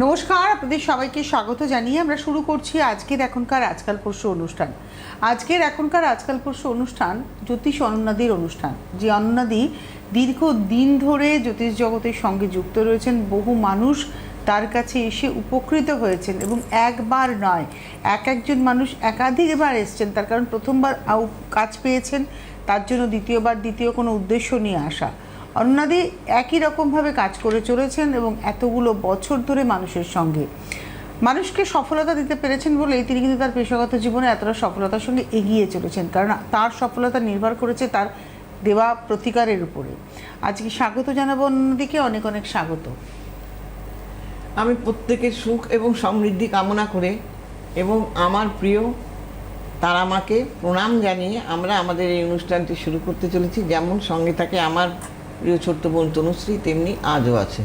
নমস্কার, আপনাদের সবাইকে স্বাগত জানিয়ে আমরা শুরু করছি আজকের এখনকার আজকাল পরশু অনুষ্ঠান। আজকের এখনকার আজকাল পরশু অনুষ্ঠান জ্যোতিষ অনন্যাদির অনুষ্ঠান। যে অনন্যাদি দীর্ঘ দিন ধরে জ্যোতিষ জগতের সঙ্গে যুক্ত রয়েছেন। বহু মানুষ তার কাছে এসে উপকৃত হয়েছেন এবং একবার নয়, একজন মানুষ একাধিকবার এসছেন। তার কারণ প্রথমবার কাজ পেয়েছেন, তার জন্য দ্বিতীয় কোনো উদ্দেশ্য নিয়ে আসা। অনন্যাদি একই রকমভাবে কাজ করে চলেছেন এবং এতগুলো বছর ধরে মানুষের সঙ্গে মানুষকে সফলতা দিতে পেরেছেন বলেই তিনি কিন্তু তার পেশাগত জীবনে এতটা সফলতার সঙ্গে এগিয়ে চলেছেন, কারণ তার সফলতা নির্ভর করেছে তার দেওয়া প্রতিকারের উপরে। আজকে স্বাগত জানাবো অন্যদিকে, অনেক অনেক স্বাগত। আমি প্রত্যেকের সুখ এবং সমৃদ্ধি কামনা করে এবং আমার প্রিয় তারা মাকে প্রণাম জানিয়ে আমরা আমাদের এই অনুষ্ঠানটি শুরু করতে চলেছি। যেমন সঙ্গে থাকে আমার প্রিয় ছোট্ট বোন তনুশ্রী, তেমনি আজও আছে।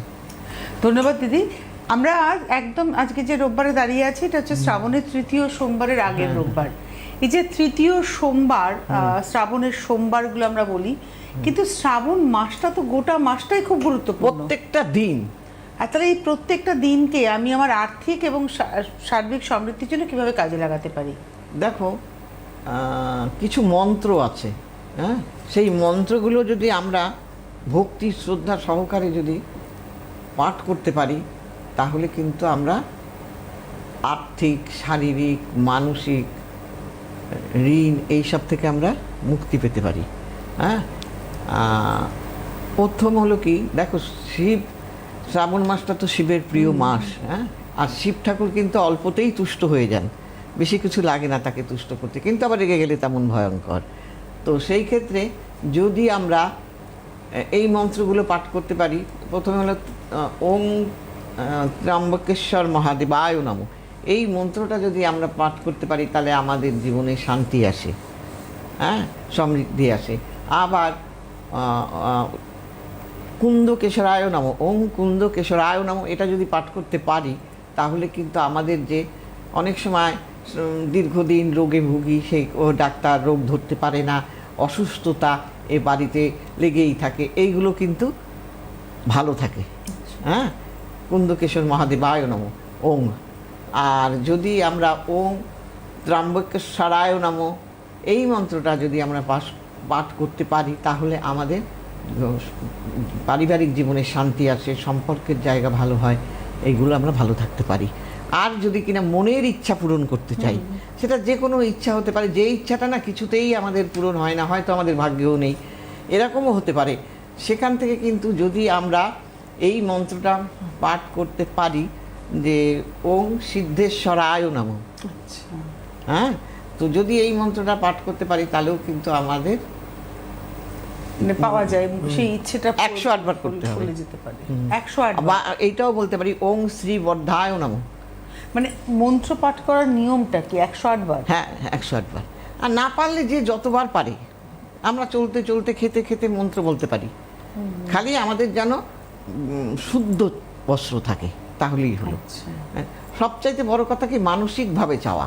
ধন্যবাদ দিদি। আমরা একদম আজকে যে রোববারে দাঁড়িয়ে আছি এটা হচ্ছে শ্রাবণের তৃতীয় সোমবারের আগের রোববার। এই যে তৃতীয় সোমবার, শ্রাবণের সোমবারগুলো আমরা বলি, কিন্তু শ্রাবণ মাসটা তো গোটা মাসটাই খুব গুরুত্বপূর্ণ, প্রত্যেকটা দিন। আর তাহলে এই প্রত্যেকটা দিনকে আমি আমার আর্থিক এবং সার্বিক সমৃদ্ধির জন্য কিভাবে কাজে লাগাতে পারি? দেখো, কিছু মন্ত্র আছে, হ্যাঁ, সেই মন্ত্রগুলো যদি আমরা ভক্তি শ্রদ্ধা সহকারে যদি পাঠ করতে পারি তাহলে কিন্তু আমরা আর্থিক, শারীরিক, মানসিক ঋণ এইসব থেকে আমরা মুক্তি পেতে পারি। হ্যাঁ, প্রথম হলো কি, দেখো, শিব, শ্রাবণ মাসটা তো শিবের প্রিয় মাস। হ্যাঁ, আর শিব ঠাকুর কিন্তু অল্পতেই তুষ্ট হয়ে যান, বেশি কিছু লাগে না তাকে তুষ্ট করতে, কিন্তু আবার রেগে গেলে তেমন ভয়ঙ্কর। তো সেই ক্ষেত্রে যদি আমরা এই মন্ত্রগুলো পাঠ করতে পারি, প্রথমে হলো ওম ত্র্যম্বকেশ্বর মহাদেবায় নমঃ। এই মন্ত্রটা যদি আমরা পাঠ করতে পারি তাহলে আমাদের জীবনে শান্তি আসে, হ্যাঁ, সমৃদ্ধি আসে। আবার কুন্দকেশরায় নমঃ, ওম কুন্দকেশরায় নমঃ, এটা যদি পাঠ করতে পারি তাহলে কিন্তু আমাদের যে অনেক সময় দীর্ঘদিন রোগে ভুগি, সেই ডাক্তার রোগ ধরতে পারে না, অসুস্থতা এ বাড়িতে লেগেই থাকে, এইগুলো কিন্তু ভালো থাকে। হ্যাঁ, কুন্দকেশর মহাদেবায় নমঃ ওম। আর যদি আমরা ওম ত্র্যম্বকেশ্বরায় নমঃ এই মন্ত্রটা যদি আমরা পাঠ করতে পারি তাহলে আমাদের পারিবারিক জীবনে শান্তি আসে, সম্পর্কের জায়গা ভালো হয়, এইগুলো আমরা ভালো থাকতে পারি। আর যদি কিনা মনের ইচ্ছা পূরণ করতে চাই, সেটা যে কোনো ইচ্ছা হতে পারে, যে ইচ্ছাটা না কিছুতেই আমাদের পূরণ হয় না, হয়তো আমাদের ভাগ্যেও নেই, এরকমও হতে পারে, সেখান থেকে কিন্তু যদি আমরা এই মন্ত্রটা পাঠ করতে পারি যে ওং সিদ্ধেশ্বরায় নমঃ, হ্যাঁ, তো যদি এই মন্ত্রটা পাঠ করতে পারি তাহলেও কিন্তু আমাদের পাওয়া যায় সেই ইচ্ছেটা 108 বার করতে হবে, যেতে পারে 108 বা এইটাও বলতে পারি ওং শ্রী বর্ধায় নমঃ। মানে মন্ত্র পাঠ করার নিয়মটা কি 108 বার? হ্যাঁ, 108 বার। আর না পারলে যে যতবার পারে, আমরা চলতে চলতে খেতে খেতে মন্ত্র বলতে পারি, খালি আমাদের যেন শুদ্ধ বস্ত্র থাকে তাহলেই হলো। সবচাইতে বড় কথা কি, মানসিকভাবে চাওয়া,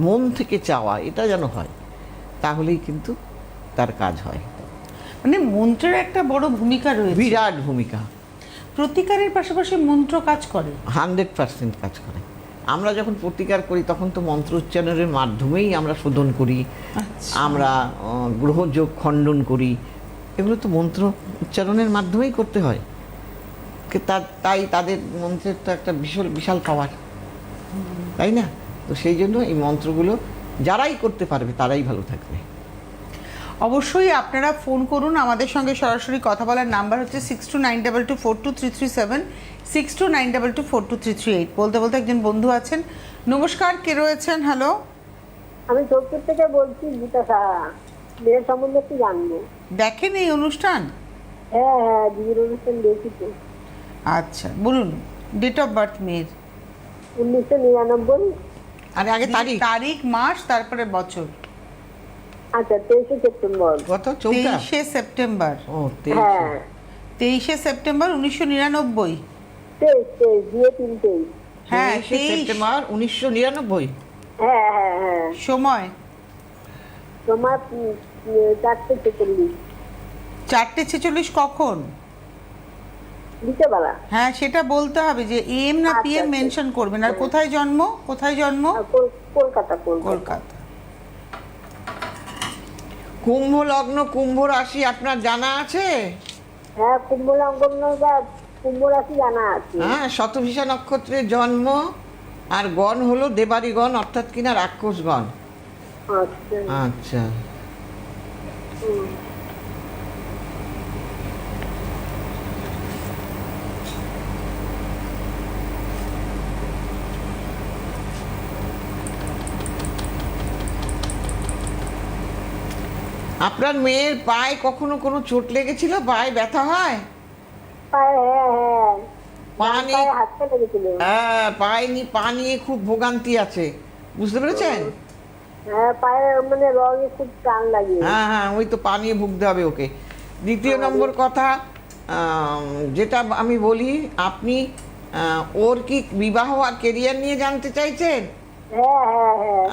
মন থেকে চাওয়া, এটা যেন হয়, তাহলেই কিন্তু তার কাজ হয়। মানে মন্ত্রের একটা বড় ভূমিকা রয়েছে, বিরাট ভূমিকা। প্রতিকারের পাশাপাশি মন্ত্র কাজ করে 100% কাজ করে। আমরা যখন প্রতিকার করি তখন তো মন্ত্র উচ্চারণের মাধ্যমেই আমরা শোধন করি, আমরা গ্রহযোগ খণ্ডন করি, এগুলো তো মন্ত্র উচ্চারণের মাধ্যমেই করতে হয়। তাই তাদের মন্ত্রের তো একটা বিশাল পাওয়ার, তাই না? তো সেই জন্য এই মন্ত্রগুলো যারাই করতে পারবে তারাই ভালো থাকবে। অবশ্যই আপনারা ফোন করুন, আমাদের সঙ্গে সরাসরি কথা বলার নাম্বার হচ্ছে 6292242337, 6292242338। বলতে বলতে একজন বন্ধু আছেন। নমস্কার, কে রয়েছেন? হ্যালো, আমি যোধপুর থেকে বলছি, গীতা সাহা। বিয়ের সম্বন্ধে একটু জানবো। দেখেন এই অনুষ্ঠান? হ্যাঁ হ্যাঁ, বিয়ের অনুষ্ঠান দেখি তো। আচ্ছা, বলুন ডেট অফ বার্থ মেয়ের। 1999। আরে আগে তারিখ, মাস, তারপরে বছর। আচ্ছা, 23শে সেপ্টেম্বর। কত? 23শে সেপ্টেম্বর। ও, হ্যাঁ, 23শে সেপ্টেম্বর 1999। 23 বিয়ে 3 হ্যাঁ, 23 সেপ্টেম্বর 1999। হ্যাঁ হ্যাঁ হ্যাঁ। সময় তোমার 4:46। 4:46 কখন? বিকেবেলা। হ্যাঁ, সেটা বলতে হবে যে এম না পি এম আচ্ছা, মেনশন করবেন। আর কোথায় জন্ম? কোথায় জন্ম? কলকাতা। কলকাতা। কুম্ভ লগ্ন, কুম্ভ রাশি আপনার জানা আছে? হ্যাঁ, কুম্ভ রাশি জানা আছে। হ্যাঁ, শতভিষা নক্ষত্রের জন্ম, আর গণ হলো দেবারি গণ, অর্থাৎ কিনা রাক্ষস গণ। আচ্ছা। আচ্ছা, হুম। আপনার মেয়ের পায়ে কখনো কোনো চোট লেগেছিল? পায়ে ব্যথা হয়? হ্যাঁ, পা নিয়ে, হাতটা লেগেছিল। হ্যাঁ, পা নিয়ে খুব ভোগান্তি আছে, বুঝতে পেরেছেন? হ্যাঁ, পায়ে মানে রঙে খুব টান লাগে। হ্যাঁ হ্যাঁ, ওই তো পা নিয়ে ভুগতে হবে ওকে। দ্বিতীয় নম্বর কথা, যেটা আমি বলি, আপনি ওর কি বিবাহ আর কেরিয়ার নিয়ে জানতে চাইছেন?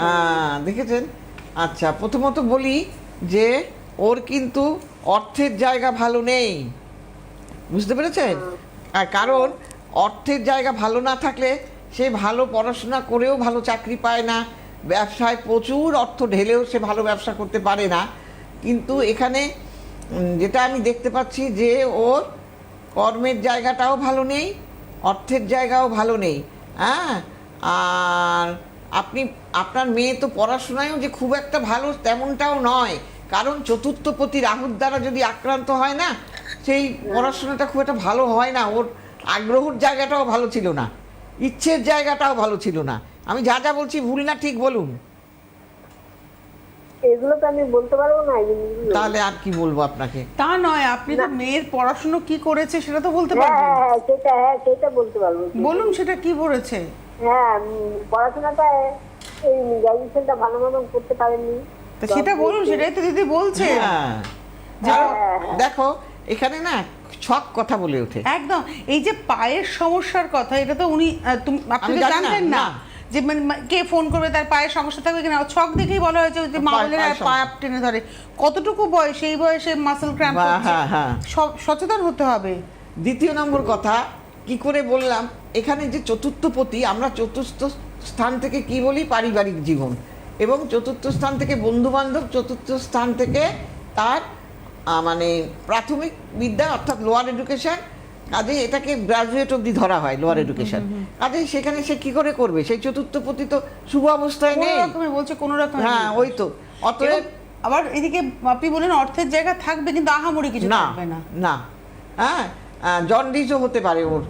হ্যাঁ। দেখেছেন? আচ্ছা, প্রথমত বলি যে ওর কিন্তু অর্থের জায়গা ভালো নেই, বুঝতে পেরেছেন? আর কারণ অর্থের জায়গা ভালো না থাকলে সে ভালো পড়াশোনা করেও ভালো চাকরি পায় না, ব্যবসায় প্রচুর অর্থ ঢেলেও সে ভালো ব্যবসা করতে পারে না। কিন্তু এখানে যেটা আমি দেখতে পাচ্ছি যে ওর কর্মের জায়গাটাও ভালো নেই, অর্থের জায়গাও ভালো নেই। হ্যাঁ, আর আপনার মেয়ে তো পড়াশোনায়ও যে খুব একটা ভালো তেমনটাও নয়, কারণ চতুর্থপতি রাহুর দ্বারা যদি আক্রান্ত হয় না, সেই পড়াশোনাটা খুব একটা ভালো হয় না। ওর আগ্রহের জায়গাটাও ভালো ছিল না, ইচ্ছের জায়গাটাও ভালো ছিল না। আমি যা যা বলছি ভুল না ঠিক বলুন? এগুলো তো আমি বলতে পারবো না। তাহলে আর কি বলবো আপনাকে? তা নয়, আপনি তো মেয়ের পড়াশোনা কি করেছে সেটা তো বলতে পারবেন। সেটা বলতে পারবো। বলুন সেটা কি পড়েছে। হ্যাঁ, পড়াশোনাটা এই গ্র্যাজুয়েশনটা ভালো মতো করতে পারেননি। তা সেটা বলুন, সেটাই তো দিদি বলছে। দেখো, এখানে না ছক কথা বলে ওঠে একদম। এই যে পায়ের সমস্যার কথা, এটা তো উনি আপনি তো জানতেন না যে কে ফোন করবে তার পায়ের সমস্যা থাকবে কিনা। ছক দেখেই বলা হয়েছে যে মাউলের পা টেনে ধরে। কতটুকু বয়স, এই বয়সে মাসল ক্র্যাম্প হচ্ছে, সচেতন হতে হবে। দ্বিতীয় নম্বর কথা, কি করে বললাম, এখানে যে চতুর্থপতি, আমরা চতুর্থ স্থান থেকে কি বলি? পারিবারিক জীবন, এবং চতুর্থ স্থান থেকে বন্ধু বান্ধব, চতুর্থ স্থান থেকে তার মানে প্রাথমিক বিদ্যা অর্থাৎ লোয়ার এডুকেশন। কাজে এটাকে গ্রাজুয়েট অবধি ধরা হয় লোয়ার এডুকেশন। কাজে সেখানে সে কি করে করবে? সেই চতুর্থপতি তো শুভ অবস্থায় নেই, বলছে কোনো রকম। হ্যাঁ, ওই তো। অতএব আবার এদিকে আপনি বলেন অর্থের জায়গা থাকবে, কিন্তু আহামরি কিছু থাকবে না। না, হ্যাঁ, জন্ডিসও হতে পারে ওর।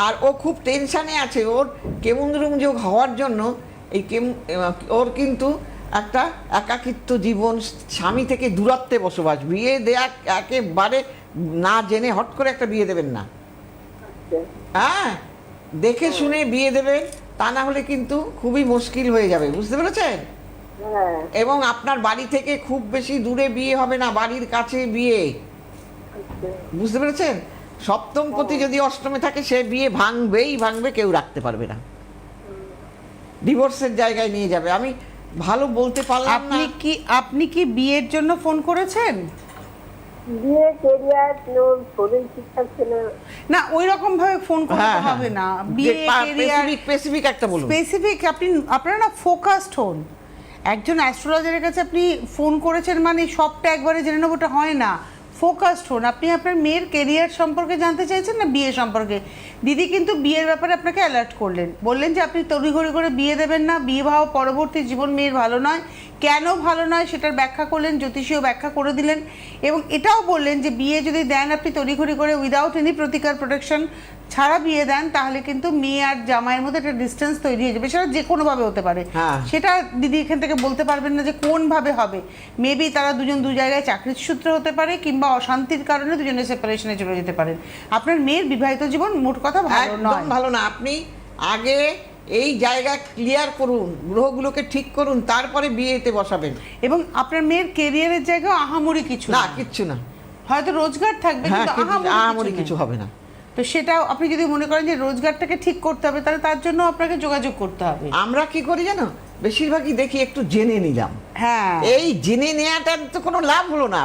আর ও খুব টেনশানে আছে, ওর কেমুন্দ্রুম যোগ হওয়ার জন্য ওর কিন্তু একটা একাকিত্ব জীবন, স্বামী থেকে দূরত্বে বসবাস। বিয়ে দেয়া একেবারে না জেনে হট করে একটা বিয়ে দেবেন না, হ্যাঁ, দেখে শুনে বিয়ে দেবেন, তা না হলে কিন্তু খুবই মুশকিল হয়ে যাবে, বুঝতে পেরেছেন? এবং আপনার বাড়ি থেকে খুব বেশি দূরে বিয়ে হবে না, বাড়ির কাছে বিয়ে, বুঝতে পেরেছেন? সপ্তমপতি যদি অষ্টমে থাকে, সে বিয়ে ভাঙবে, কেউ রাখতে পারবে না, ডিভোর্সের জায়গায় নিয়ে যাবে। আমি ভালো বলতে পারলাম না। আপনি কি বিয়ের জন্য ফোন করেছেন? বিয়ে কেরিয়ার শরীর ঠিকঠাক ছিল না, ওই রকম ভাবে ফোন করতে হবে না। বিয়ে কেরিয়ার স্পেসিফিক একটা বলুন। স্পেসিফিক আপনারা না ফোকাসড হন। একজন অ্যাস্ট্রোলজারের কাছে আপনি ফোন করেছেন মানে সবটা একবারে জেনে নেবোটা হয় না। ফোকাসড হন। আপনি আপনার মেয়ের কেরিয়ার সম্পর্কে জানতে চাইছেন না বিয়ে সম্পর্কে? দিদি কিন্তু বিয়ের ব্যাপারে আপনাকে অ্যালার্ট করলেন, বললেন যে আপনি তড়িঘড়ি করে বিয়ে দেবেন না, বিয়ে ভাব পরবর্তী জীবন মেয়ের ভালো নয়। কেন ভালো নয় সেটার ব্যাখ্যা করলেন, জ্যোতিষীয় ব্যাখ্যা করে দিলেন, এবং এটাও বললেন যে বিয়ে যদি দেন আপনি তড়িঘড়ি করে উইদাউট এনি প্রতিকার প্রোটেকশন ছাড়া বিয়ে দেন, তাহলে কিন্তু মেয়ে আর জামাইয়ের মধ্যে একটা ডিস্টেন্স তৈরি হয়ে যাবে। সেটা যে কোনোভাবে হতে পারে, সেটা দিদি এখান থেকে বলতে পারবেন না যে কোনভাবে হবে। মেবি তারা দুজন দু জায়গায় চাকরির সূত্রে হতে পারে, কিংবা অশান্তির কারণে দুজনে সেপারেশনে চলে যেতে পারেন। আপনার মেয়ের বিবাহিত জীবন মোট কথা ভালো নয়, ভালো না। আপনি আগে এই জায়গা ক্লিয়ার করুন, গ্রহগুলোকে ঠিক করুন, তারপরে বিয়েতে বসাবেন। এবং আপনার মেয়ের কেরিয়ারের জায়গা আহামরি কিছু না, কিচ্ছু না, হয়তো রোজগার থাকবে, কিন্তু আহামরি কিছু হবে না। তো সেটাও আপনি যদি মনে করেন যে রোজগারটাকে ঠিক করতে হবে, তাহলে তার জন্য আপনাকে যোগাযোগ করতে হবে। আমরা কি করি জানো, বেশিরভাগই দেখি একটু জেনে নিলাম। হ্যাঁ, এই জেনে নেওয়াটার তো কোনো লাভ হলো না,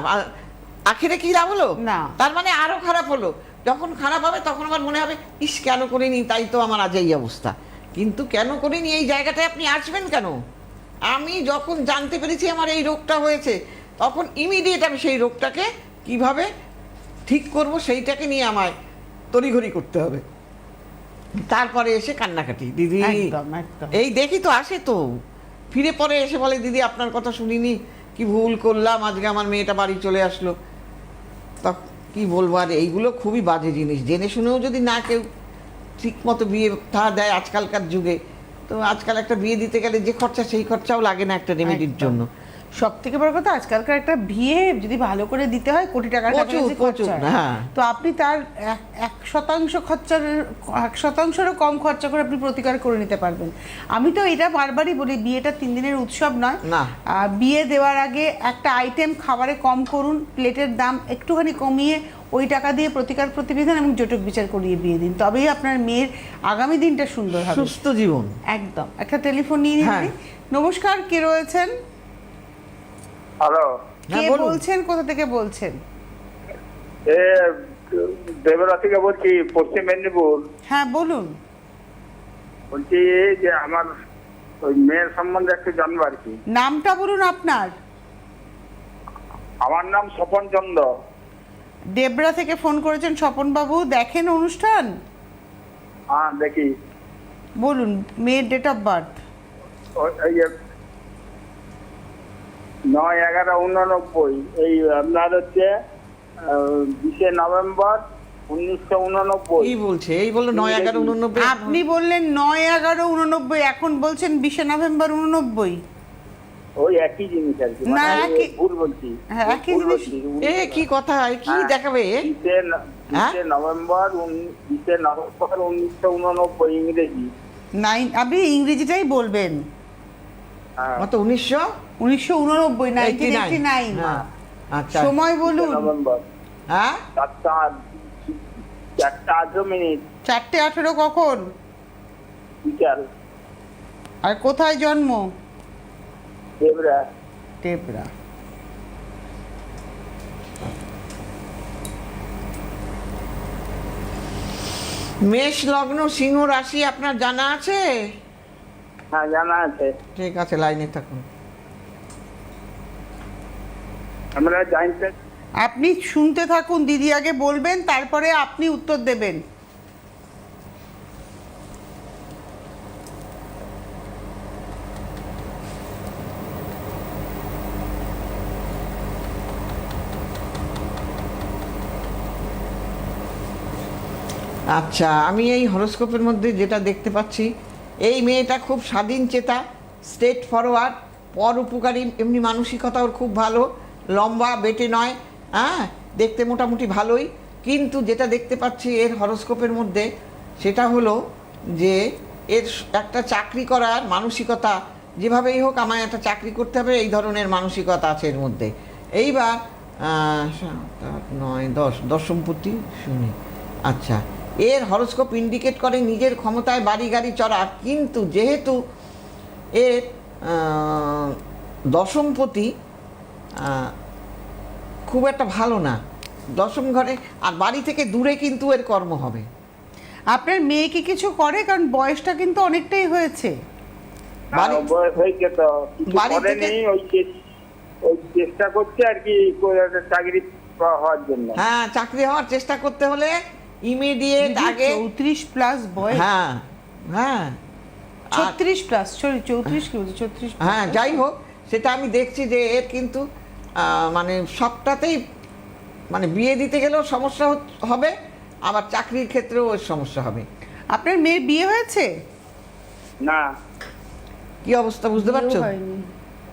আখেরে কি লাভ হলো? না। তার মানে আরো খারাপ হলো। যখন খারাপ হবে তখন আমার মনে হবে ইস কেন করিনি, তাই তো আমার আজ এই অবস্থা। কিন্তু কেন করিনি এই জায়গাটায় আপনি আসবেন কেন? আমি যখন জানতে পেরেছি আমার এই রোগটা হয়েছে, তখন ইমিডিয়েট আমি সেই রোগটাকে কিভাবে ঠিক করব সেইটাকে নিয়ে আমায় তড়িঘড়ি করতে হবে। তারপরে এসে কান্নাকাটি, দিদি একদম, একদম। এই দেখি তো আসে তো ফিরে পরে এসে বলে দিদি আপনার কথা শুনিনি, কি ভুল করলাম, আজকে আমার মেয়েটা বাড়ি চলে আসলো। তা কি বলবো, আর এইগুলো খুবই বাজে জিনিস। জেনে শুনেও যদি না কেউ ঠিক মতো বিয়ে থা দেয় আজকালকার যুগে, তো আজকাল একটা বিয়ে দিতে গেলে যে খরচা সেই খরচাও লাগে না একটা রেমেডির একদম। জন্য। সব থেকে বড় কথা, আজকালকার একটা বিয়ে যদি ভালো করে দিতে হয় কোটি টাকার প্রচুর, কাছাকাছি প্রচুর, খরচা। হ্যাঁ। তো আপনি তার 1% খরচার 1%-রও কম খরচা করে আপনি প্রতিকার করে নিতে পারবেন। আমি তো এটা বারবারই বলি, বিয়েটা 3 দিনের উৎসব নয়। না। বিয়ে দেওয়ার আগে একটা আইটেম খাবারে কম করুন, প্লেটের দাম একটুখানি কমিয়ে ওই টাকা দিয়ে প্রতিকার প্রতিবিধান এবং জটক বিচার করিয়ে বিয়ে দিন, তবেই আপনার মেয়ের আগামী দিনটা সুন্দর হবে। সুস্থ জীবন। একদম। একটা টেলিফোন নিয়ে নিন। হ্যাঁ। নমস্কার, কে রয়েছেন? হ্যালো, কে হ্যাঁ, বলুন। বলছেন, কোথা থেকে বলছেন? এ দেবরা থেকে বলছি, পশ্চিম মেদিনীপুর। হ্যাঁ বলুন। বলছি যে আমার ওই মেয়ের সম্বন্ধে একটু জানবো আর কি। নামটা বলুন আপনার। আমার নাম স্বপন চন্দ্র। দেবরা থেকে ফোন করেছেন স্বপন বাবু, দেখেন অনুষ্ঠান? হ্যাঁ দেখি। বলুন মেয়ের ডেট অফ বার্থ। এই 9/11/89, এই আপনার হচ্ছে 20 নভেম্বর 1989। কি বলছে? এই বললো 9/11/89। আপনি বললেন 9/11/89, এখন বলছেন 20 নভেম্বর 89। ওই একই জিনিস আর কি, না, মানে আমি একই- ভুল বলছি। হ্যাঁ, একই ভুল জিনিস। বলছি। এ কি কথা, এ কি হ্যাঁ, দেখাবে? 20 নভেম্বর 1989 ইংরেজি। আপনি ইংরেজিটাই বলবেন। হ্যাঁ, কত? 1989। 1989। হ্যাঁ, আচ্ছা। সময় বলুন। নভেম্বর হ্যাঁ, 4:18 4:18 কখন? বিকাল। আর কোথায় জন্ম? দেবরা। দেবরা। মেষ লগ্ন সিংহ রাশি আপনার জানা আছে? হ্যাঁ জানা আছে। ঠিক আছে, লাইনে থাকুন। আমরা জানতে আপনি শুনতে থাকুন, দিদি আগে বলবেন, তারপরে আপনি উত্তর দেবেন। আচ্ছা, আমি এই হরোস্কোপের মধ্যে যেটা দেখতে পাচ্ছি, এই মেয়েটা খুব স্বাধীন চেতা, স্ট্রেট ফরওয়ার্ড, পর উপকারী, এমনি মানসিকতা ওর খুব ভালো, লম্বা বেটে নয়, হ্যাঁ, দেখতে মোটামুটি ভালোই। কিন্তু যেটা দেখতে পাচ্ছি এর হরোস্কোপের মধ্যে, সেটা হলো যে এর একটা চাকরি করার মানসিকতা, যেভাবেই হোক আমায় একটা চাকরি করতে হবে, এই ধরনের মানসিকতা আছে এর মধ্যে। এইবার 7, 8, 9, 10 দশমপতি শুনি। আচ্ছা, এর হরোস্কোপ ইন্ডিকেট করে নিজের ক্ষমতায় বাড়ি গাড়ি চড়া, কিন্তু যেহেতু এর দশমপতি খুব একটা ভালো না, দশম ঘরে, আর বাড়ি থেকে দূরে কিন্তু এর কর্ম হবে। আপনার মেয়ে কি কিছু করে? কারণ বয়সটা কিন্তু অনেকটাই হয়েছে। বাড়ি- বয়স হয়েছে তো, কিছু বাড়ি থেকে- করেনি। ওই চেষ্টা করছে আর কি, একটা চাকরি হওয়ার জন্য। হ্যাঁ, চাকরি হওয়ার চেষ্টা করতে হলে ইমিডিয়েট আগে 34 প্লাস বয়স। হ্যাঁ, হ্যাঁ, আর- 36 প্লাস, সরি 34 কি বলছি, 34। হ্যাঁ, যাই হোক, সেটা আমি দেখছি যে এর কিন্তু মানে সবটাতেই, মানে বিয়ে দিতে গেলেও সমস্যা হবে, আবার চাকরির ক্ষেত্রেও ওর সমস্যা হবে। আপনার মেয়ের বিয়ে হয়েছে? না, কি অবস্থা বুঝতে পারছো? বিয়েও হয়নি।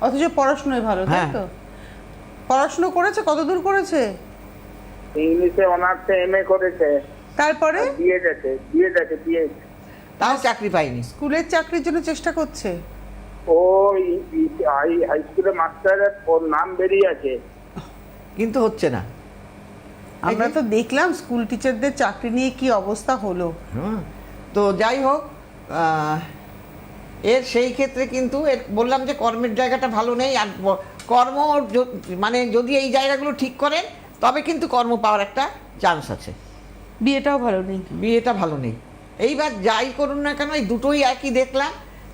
অথচ পড়াশোনায় ভালো, তাই হ্যাঁ। তো? পড়াশোনা করেছে, কতদূর করেছে? ইংলিশে অনার্সে MA করেছে। তারপরে বিয়ে। তাও চাকরি পাইনি। স্কুলের চাকরির জন্য চেষ্টা করছে। ও হাই স্কুলে মাস্টারের ওর নাম বেরিয়ে আছে, কিন্তু হচ্ছে না। আমরা তো দেখলাম স্কুল টিচারদের চাকরি নিয়ে কি অবস্থা হলো। তো যাই হোক, এর সেই ক্ষেত্রে কিন্তু এর বললাম যে কর্মের জায়গাটা ভালো নেই, আর কর্ম মানে যদি এই জায়গাগুলো ঠিক করেন তবে কিন্তু কর্ম পাওয়ার একটা চান্স আছে। বিয়েটাও ভালো নেই। বিয়েটা ভালো নেই। এইবার যাই করুন না কেন এই দুটোই একই দেখলাম।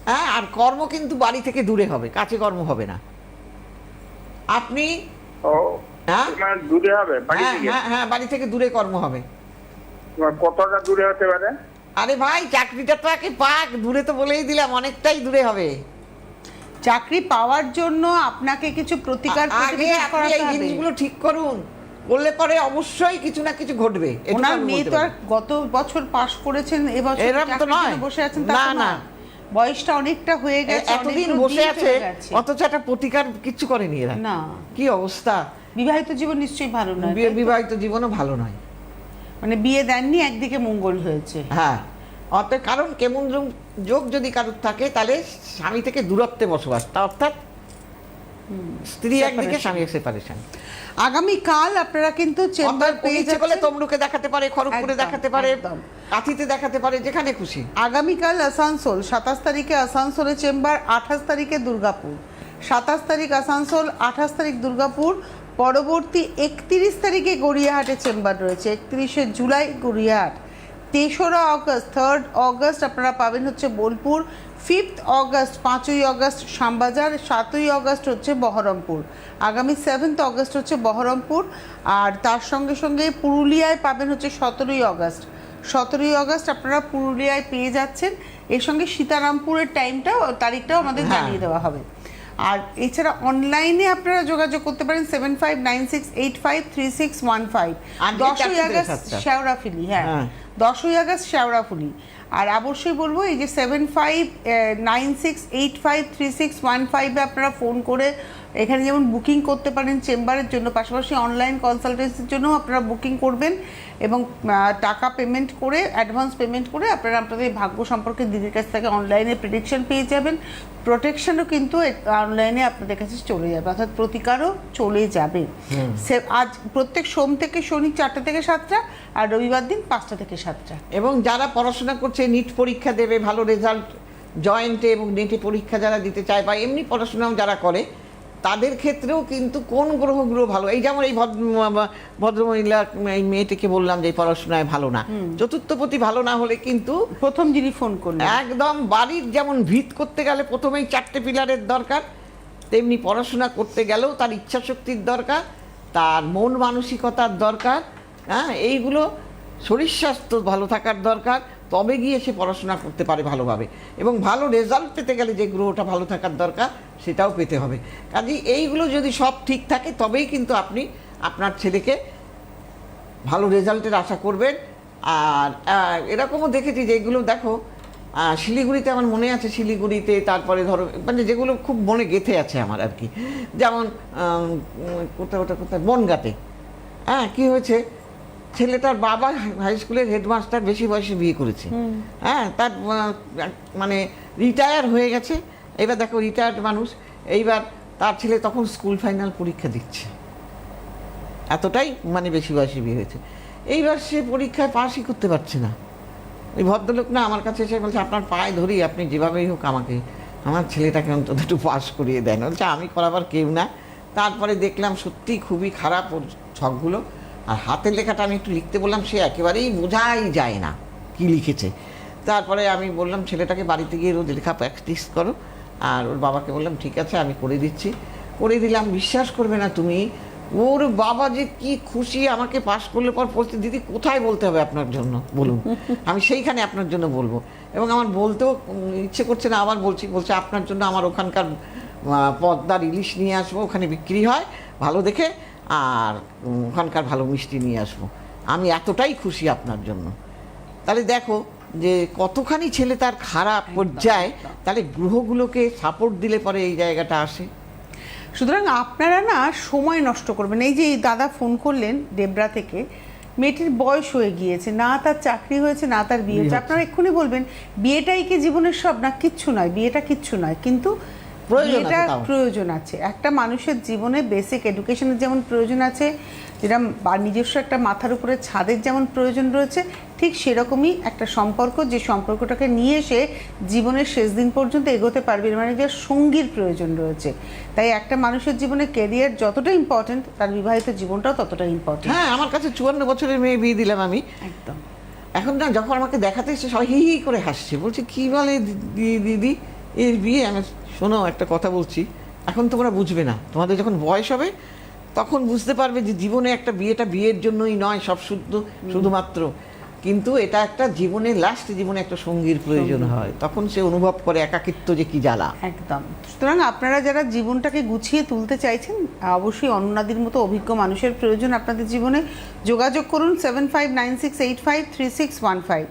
হ্যাঁ, আর কর্ম কিন্তু বাড়ি থেকে দূরে হবে, কাছে কর্ম হবে না। আপনি ও হ্যাঁ? মানে দূরে হবে বাড়ি হ্যাঁ থেকে? হ্যাঁ হ্যাঁ, বাড়ি থেকে দূরে কর্ম হবে। কতটা দূরে হতে পারে? আরে ভাই, চাকরিটা তো একে পাক, দূরে তো বলেই দিলাম, অনেকটাই দূরে হবে। চাকরি পাওয়ার জন্য আপনাকে কিছু প্রতিকার আগে প্রতিবিধান আপনি করাতে এই হবে। জিনিসগুলো ঠিক করুন, করলে পরে অবশ্যই কিছু না কিছু ঘটবে। এটুকু ওনার আমি মেয়ে বলতে তো আর পারি। গত বছর পাশ করেছেন, এবছর এরম তো চাকরির নয়। জন্য বসে আছেন তা না, তো না। নয়। বয়সটা অনেকটা হয়ে গেছে, এতদিন অনেকগুলো বসে দিন আছে, চলে গেছে। অথচ একটা প্রতিকার কিচ্ছু করেনি এরা। না, কি অবস্থা! বিবাহিত জীবন নিশ্চয়ই ভালো নয়, তাই তো? বিবাহিত জীবনও ভালো নয়। মানে বিয়ে দেননি, একদিকে মঙ্গল হয়েছে। হ্যাঁ, অর্থাৎ কারণ কেমন যোগ যদি কারোর থাকে তাহলে স্বামী থেকে দূরত্বে বসবাস, তা অর্থাৎ স্ত্রী একদিকে, Separation. স্বামী সেপারেশন। আগামীকাল আপনারা কিন্তু চেম্বার পেয়ে ইচ্ছে করলে যাচ্ছেন। তমলুকে দেখাতে পারে, খড়গপুরে একদম, দেখাতে পারে, একদম। কাঁথিতে দেখাতে পারে, যেখানে খুশি। আগামীকাল আসানসোল, 27 তারিখে আসানসোলে চেম্বার, 28 তারিখে দুর্গাপুর। 27 তারিখ আসানসোল, 28 তারিখ দুর্গাপুর। পরবর্তী 31 তারিখে গড়িয়াহাটে চেম্বার রয়েছে, 31শে জুলাই গড়িয়াহাট। 3রা অগস্ট, 3rd অগস্ট আপনারা পাবেন হচ্ছে বোলপুর। 5th অগস্ট, 5ই অগস্ট শ্যামবাজার। 7ই অগস্ট হচ্ছে বহরমপুর। আগামী 7th অগস্ট হচ্ছে বহরমপুর। আর তার সঙ্গে সঙ্গে পুরুলিয়ায় পাবেন হচ্ছে 17ই অগস্ট। 17ই অগস্ট আপনারা পুরুলিয়ায় পেয়ে যাচ্ছেন। এর সঙ্গে সীতারামপুরের টাইমটাও, তারিখটাও আমাদের হ্যাঁ। জানিয়ে দেওয়া হবে। আর এছাড়া অনলাইনে আপনারা যোগাযোগ করতে পারেন 7596853615। আজকে 10ই 4 থেকে আগস্ট 7টা। শেওড়াফুলি, হ্যাঁ, হ্যাঁ। 10ই আগস্ট শেওড়াফুলি। আর অবশ্যই বলবো এই যে 7596853615 আপনারা ফোন করে এখানে যেমন বুকিং করতে পারেন চেম্বারের জন্য, পাশাপাশি অনলাইন কনসালটেন্সির জন্য আপনারা বুকিং করবেন এবং টাকা পেমেন্ট করে, অ্যাডভান্স পেমেন্ট করে আপনারা আপনাদের ভাগ্য সম্পর্কে দিদির কাছ থেকে অনলাইনে প্রেডিকশন পেয়ে যাবেন। প্রোটেকশনও কিন্তু অনলাইনে আপনাদের কাছে চলে যাবে, অর্থাৎ প্রতিকারও চলে যাবে। আজ প্রত্যেক সোম থেকে শনি 4টা থেকে 7টা, আর রবিবার দিন 5টা থেকে 7টা। এবং যারা পড়াশোনা করছে, নিট পরীক্ষা দেবে, ভালো রেজাল্ট জয়েন্টে এবং নেটে পরীক্ষা যারা দিতে চায়, বা এমনি পড়াশোনাও যারা করে, তাদের ক্ষেত্রেও কিন্তু কোন গ্রহগুলো ভালো, এই যেমন এই ভদ্রমহিলা, এই মেয়েটিকে বললাম যে পড়াশোনায় ভালো না, চতুর্থপতি ভালো না হলে কিন্তু প্রথম যিনি ফোন করলেন, একদম বাড়ির যেমন ভিত করতে গেলে প্রথমেই 4টে পিলারের দরকার, তেমনি পড়াশোনা করতে গেলেও তার ইচ্ছা শক্তির দরকার, তার মন মানসিকতার দরকার। হ্যাঁ, এইগুলো, শরীর স্বাস্থ্য ভালো থাকার দরকার, তবে গিয়ে সে পড়াশোনা করতে পারে ভালোভাবে। এবং ভালো রেজাল্ট পেতে গেলে যে গ্রহটা ভালো থাকার দরকার সেটাও পেতে হবে। কাজেই এইগুলো যদি সব ঠিক থাকে তবেই কিন্তু আপনি আপনার ছেলেকে ভালো রেজাল্টের আশা করবেন। আর এরকমও দেখেছি যে এগুলো দেখো, শিলিগুড়িতে আমার মনে আছে, শিলিগুড়িতে, তারপরে ধরো মানে যেগুলো খুব মনে গেঁথে আছে আমার আর কি, যেমন কোথায় বনগাঁতে, হ্যাঁ, কি হয়েছে, ছেলেটার বাবা হাই স্কুলের হেডমাস্টার, বেশি বয়সে বিয়ে করেছে। হ্যাঁ, তার মানে রিটায়ার হয়ে গেছে। এবার দেখো, রিটায়ার্ড মানুষ, এইবার তার ছেলে তখন স্কুল ফাইনাল পরীক্ষা দিচ্ছে, এতটাই মানে বেশি বয়সে বিয়ে হয়েছে। এইবার সে পরীক্ষায় পাসই করতে পারছে না। ওই ভদ্রলোক না আমার কাছে এসে বলছে, আপনার পায়ে ধরি, আপনি যেভাবেই হোক আমাকে আমার ছেলেটাকে অন্তত একটু পাস করিয়ে দেন। বলছে আমি করাবার কেউ না। তারপরে দেখলাম সত্যি খুবই খারাপ ওর ছকগুলো, আর হাতের লেখাটা আমি একটু লিখতে বললাম, সে একেবারেই বোঝাই যায় না কি লিখেছে। তারপরে আমি বললাম ছেলেটাকে বাড়িতে গিয়ে রোজ লেখা প্র্যাকটিস করো। আর ওর বাবাকে বললাম ঠিক আছে আমি করে দিচ্ছি, করে দিলাম। বিশ্বাস করবে না তুমি, ওর বাবা যে কি খুশি, আমাকে পাস করলে পর বলছে, দিদি কোথায় বলতে হবে আপনার জন্য বলুন, আমি সেইখানে আপনার জন্য বলবো। এবং আমার বলতেও ইচ্ছে করছে না, আবার বলছে আপনার জন্য আমার ওখানকার পদ্মার ইলিশ নিয়ে আসবো, ওখানে বিক্রি হয় ভালো দেখে, আর ওখানকার ভালো মিষ্টি নিয়ে আসবো। আমি এতটাই খুশি আপনার জন্য। তাহলে দেখো যে কতখানি ছেলে তার খারাপ পর্যায়ে, তাহলে গ্রহগুলোকে সাপোর্ট দিলে পরে এই জায়গাটা আসে। সুতরাং আপনারা না সময় নষ্ট করবেন। এই যে এই দাদা ফোন করলেন ডেবরা থেকে, মেয়েটির বয়স হয়ে গিয়েছে, না তার চাকরি হয়েছে, না তার বিয়ে হয়েছে। আপনারা এক্ষুনি বলবেন বিয়েটাই কি জীবনের সব? না, কিচ্ছু নয়, বিয়েটা কিচ্ছু নয়, কিন্তু বিয়েটা প্রয়োজন আছে। একটা মানুষের জীবনে বেসিক এডুকেশনের যেমন প্রয়োজন আছে, যেটা নিজস্ব একটা মাথার উপরে ছাদের যেমন প্রয়োজন রয়েছে, ঠিক সেরকমই একটা সম্পর্ক, যে সম্পর্কটাকে নিয়ে এসে জীবনের শেষ দিন পর্যন্ত এগোতে পারবে, মানে যে সঙ্গীর প্রয়োজন রয়েছে। তাই একটা মানুষের জীবনে ক্যারিয়ার যতটা ইম্পর্টেন্ট, তার বিবাহিত জীবনটাও ততটা ইম্পর্টেন্ট। হ্যাঁ, আমার কাছে 54 বছরের মেয়ে বিয়ে দিলাম আমি। একদম। এখন না, যখন আমাকে দেখাতে এসে সবাই হি হি করে হাসছে, বলছে কি বলে দিদি এর বিয়ে। আমি শোনো, একটা কথা বলছি, এখন তোমরা বুঝবে না, তোমাদের যখন বয়স হবে তখন বুঝতে পারবে যে জীবনে একটা বিয়েটা বিয়ের জন্যই নয় সব শুধুমাত্র, কিন্তু এটা একটা জীবনে জীবনে একটা সঙ্গীর প্রয়োজন হয়, তখন সে অনুভব করে একাকিত্ব যে কি জ্বালা। একদম। সুতরাং আপনারা যারা জীবনটাকে গুছিয়ে তুলতে চাইছেন, অবশ্যই অনন্যাদির মতো অভিজ্ঞ মানুষের প্রয়োজন আপনাদের জীবনে। যোগাযোগ করুন 7596853615,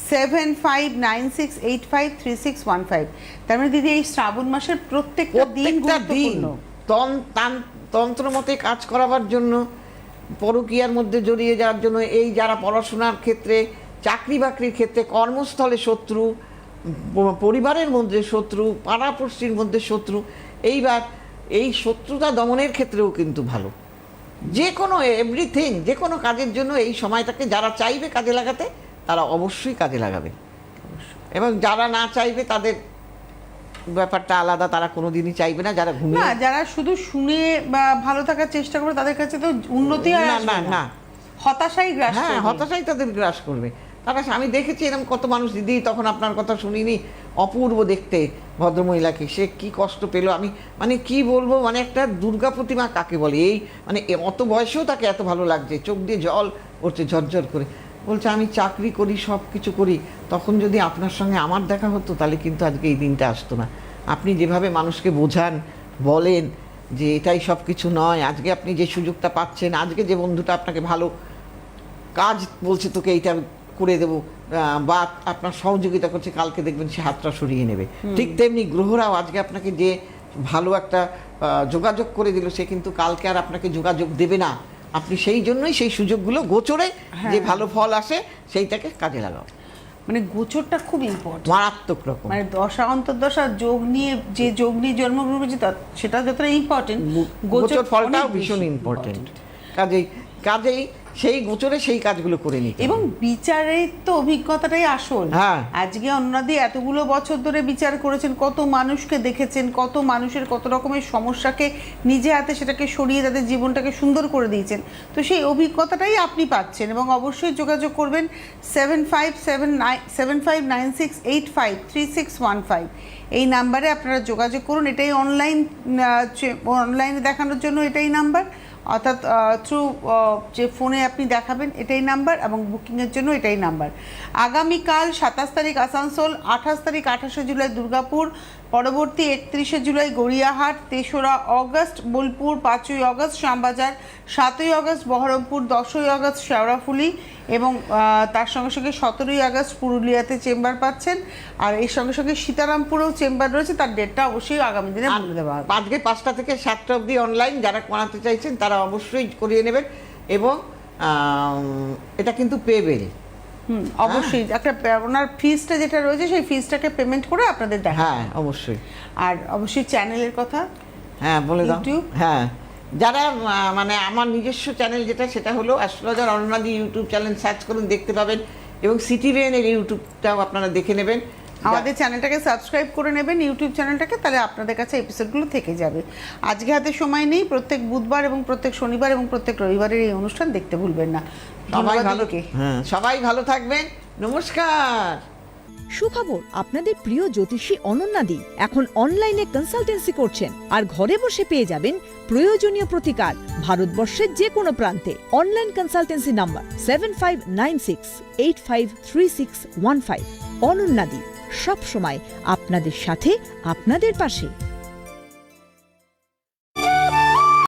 7596853615। তার মানে দিদি, এই শ্রাবণ মাসের প্রত্যেকটা দিন গুরুত্বপূর্ণ। তন্ত্র মতে কাজ করাবার জন্য, পরকীয়ার মধ্যে জড়িয়ে যাওয়ার জন্য, এই যারা পড়াশোনার ক্ষেত্রে, চাকরি বাকরির ক্ষেত্রে, কর্মস্থলে শত্রু, পরিবারের মধ্যে শত্রু, পাড়াপড়শির মধ্যে শত্রু, এইবার এই শত্রুতা দমনের ক্ষেত্রেও কিন্তু ভালো। যে কোনো এভরিথিং, যে কোনো কাজের জন্য এই সময়টাকে যারা চাইবে কাজে লাগাতে, তারা অবশ্যই কাজে লাগাবে, এবং যারা না চাইবে তাদের ব্যাপারটা আলাদা, তারা কোনোদিনই চাইবে না। যারা না, যারা শুধু শুনে বা ভালো থাকার চেষ্টা করবে, তাদের কাছে তো উন্নতি আর আসবে না, হতাশাই গ্রাস করবে। হতাশাই তাদের গ্রাস করবে। তারা, আমি দেখেছি এরকম কত মানুষ, দিদি তখন আপনার কথা শুনিনি, অপূর্ব দেখতে ভদ্রমহিলাকে, সে কি কষ্ট পেল, আমি মানে কি বলবো, মানে একটা দুর্গা প্রতিমা কাকে বলে, এই মানে অত বয়সেও তাকে এত ভালো লাগছে, চোখ দিয়ে জল পড়ছে ঝরঝর করে। বলছে আমি চাকরি করি, সব কিছু করি, তখন যদি আপনার সঙ্গে আমার দেখা হতো তাহলে কিন্তু আজকে এই দিনটা আসতো না। আপনি যেভাবে মানুষকে বোঝান, বলেন যে এটাই সব কিছু নয়, আজকে আপনি যে সুযোগটা পাচ্ছেন, আজকে যে বন্ধুটা আপনাকে ভালো কাজ বলছে, তোকে এইটা করে দেবো, বা আপনার সহযোগিতা করছে, কালকে দেখবেন সে হাতটা সরিয়ে নেবে। ঠিক তেমনি গ্রহরাও আজকে আপনাকে যে ভালো একটা যোগাযোগ করে দিল, সে কিন্তু কালকে আর আপনাকে যোগাযোগ দেবে না। আপনি সেই জন্যই সেই সুযোগগুলো গোচরে যে ভালো ফল আসে সেইটাকে কাজে লাগাও। মানে গোচরটা খুব ইম্পর্টেন্ট, মারাত্মক রকম। মানে দশা অন্তর্দশা যোগ নিয়ে, যে যোগ নিয়ে জন্মগ্রহণ করেছে সেটা যতটা ইম্পর্টেন্ট, গোচর ফলটাও ভীষণ ইম্পর্টেন্ট। কাজেই সেই গোচরে সেই কাজগুলো করে নিতে, এবং বিচারের তো অভিজ্ঞতাটাই আসল। হ্যাঁ, আজকে অন্যদি এতগুলো বছর ধরে বিচার করেছেন, কত মানুষকে দেখেছেন, কত মানুষের কত রকমের সমস্যাকে নিজে হাতে সেটাকে সরিয়ে তাদের জীবনটাকে সুন্দর করে দিয়েছেন। তো সেই অভিজ্ঞতাটাই আপনি পাচ্ছেন, এবং অবশ্যই যোগাযোগ করবেন 7596853615 এই নাম্বারে আপনারা যোগাযোগ করুন। এটাই অনলাইনে দেখানোর জন্য এটাই নাম্বার, অর্থাৎ থ্রু যে ফোনে আপনি দেখাবেন এটাই নাম্বার, এবং বুকিংয়ের জন্য এটাই নাম্বার। আগামীকাল 27 তারিখ আসানসোল, 28 তারিখ 28শে জুলাই দুর্গাপুর, পরবর্তী 31শে জুলাই গড়িয়াহাট, 3রা অগস্ট বোলপুর, 5ই অগস্ট শ্যামবাজার, 7ই অগস্ট বহরমপুর, 10ই অগস্ট শেওড়াফুলি, এবং তার সঙ্গে সঙ্গে 17ই আগস্ট পুরুলিয়াতে চেম্বার পাচ্ছেন। আর এর সঙ্গে সঙ্গে সীতারামপুরেও চেম্বার রয়েছে, তার ডেটটা অবশ্যই আগামী দিনে বলে দেওয়া হবে। আজকে 5টা থেকে 7টা অবধি অনলাইন, যারা করাতে চাইছেন তারা অবশ্যই করিয়ে নেবেন, এবং এটা কিন্তু পেবেল। অবশ্যই একটা ওনার ফিসটা যেটা রয়েছে সেই ফিসটাকে পেমেন্ট করে আপনাদের দেখা। হ্যাঁ, অবশ্যই। আর অবশ্যই চ্যানেলের কথা হ্যাঁ বলে দাও। ইউটিউব, হ্যাঁ, যারা মানে আমার নিজস্ব চ্যানেল যেটা, সেটা হলো অ্যাস্ট্রোলজার অনন্যাদি ইউটিউব চ্যানেল, সার্চ করুন, দেখতে পাবেন, এবং সিটিভিএন এর ইউটিউবটাও আপনারা দেখে নেবেন। আমাদের চ্যানেলটাকে সাবস্ক্রাইব করে নেবেন, ইউটিউব চ্যানেলটাকে, তাহলে আপনাদের কাছে এপিসোডগুলো থেকে যাবে। আজকে হাতে সময় নেই, প্রত্যেক বুধবার এবং প্রত্যেক শনিবার এবং প্রত্যেক রবিবারের এই অনুষ্ঠান দেখতে ভুলবেন না। সবাই ভালো থাকবেন, নমস্কার। সুখবর, আপনাদের প্রিয় জ্যোতিষী অনন্যাদি এখন অনলাইনে কনসালটেন্সি করছেন, আর ঘরে বসে পেয়ে যাবেন প্রয়োজনীয় প্রতিকার ভারতবর্ষের যে কোনো প্রান্তে। Online consultancy number 7596853615। অনন্যাদি সব সময় আপনাদের সাথে, আপনাদের পাশে।